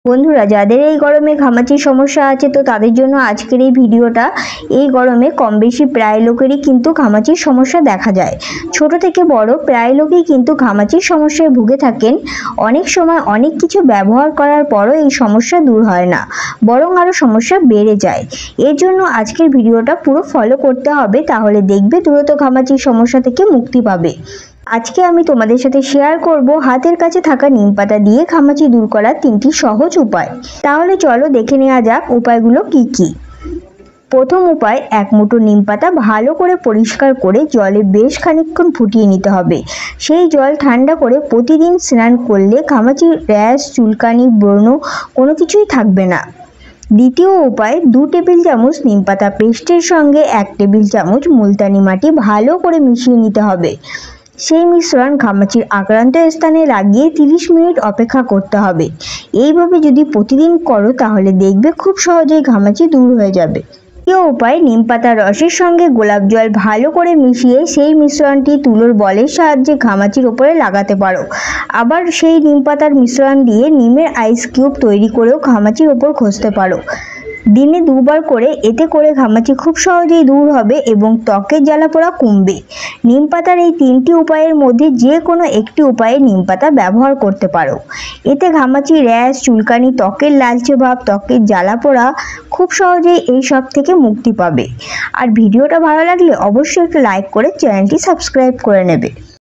বন্ধুরা, যাদের এই গরমে ঘামাচির সমস্যা আছে তো তাদের জন্য আজকের এই ভিডিওটা। এই গরমে কম বেশি প্রায় লোকেরই কিন্তু ঘামাচির সমস্যা দেখা যায়। ছোট থেকে বড় প্রায় লোকই কিন্তু ঘামাচির সমস্যায় ভুগে থাকেন। অনেক সময় অনেক কিছু ব্যবহার করার পরও এই সমস্যা দূর হয় না, বরং আরও সমস্যা বেড়ে যায়। এর জন্য আজকের ভিডিওটা পুরো ফলো করতে হবে, তাহলে দেখবে দ্রুত ঘামাচির সমস্যা থেকে মুক্তি পাবে। আজকে আমি তোমাদের সাথে শেয়ার করব হাতের কাছে থাকা নিমপাতা দিয়ে ঘামাচি দূর করার 3টি সহজ উপায়। তাহলে চলো দেখে নেওয়া যাক উপায়গুলো কি কি। প্রথম উপায়, 1 মুঠো নিমপাতা ভালো করে পরিষ্কার করে জলে বেশ খানিকক্ষণ ফুটিয়ে নিতে হবে। সেই জল ঠান্ডা করে প্রতিদিন স্নান করলে ঘামাচির র্যাশ, চুলকানি, ব্রণ কোনো কিছুই থাকবে না। দ্বিতীয় উপায়, 2 টেবিল চামচ নিমপাতা পেস্টের সঙ্গে 1 টেবিল চামচ মুলতানি মাটি ভালো করে মিশিয়ে নিতে হবে। সেই মিশ্রণ ঘামাচির আক্রান্ত স্থানে লাগিয়ে 30 মিনিট অপেক্ষা করতে হবে। এইভাবে যদি প্রতিদিন করো তাহলে দেখবে খুব সহজেই ঘামাচি দূর হয়ে যাবে। দ্বিতীয় উপায়, নিম পাতার রসের সঙ্গে গোলাপ জল ভালো করে মিশিয়ে সেই মিশ্রণটি তুলোর বলের সাহায্যে ঘামাচির ওপরে লাগাতে পারো। আবার সেই নিম পাতার মিশ্রণ দিয়ে নিমের আইস কিউব তৈরি করেও ঘামাচির ওপর ঘষতে পারো। দিনে 2 বার করে, এতে করে ঘামাচি খুব সহজেই দূর হবে এবং ত্বকের জ্বালাপোড়া কমবে। নিম পাতার এই 3টি উপায়ের মধ্যে যে কোনো একটি উপায়ে নিম পাতা ব্যবহার করতে পারো। এতে ঘামাচি, র্যাশ, চুলকানি, ত্বকের লালচে ভাব, ত্বকের জ্বালাপোড়া খুব সহজেই এই সব থেকে মুক্তি পাবে। আর ভিডিওটা ভালো লাগলে অবশ্যই একটা লাইক করে চ্যানেলটি সাবস্ক্রাইব করে নেবে।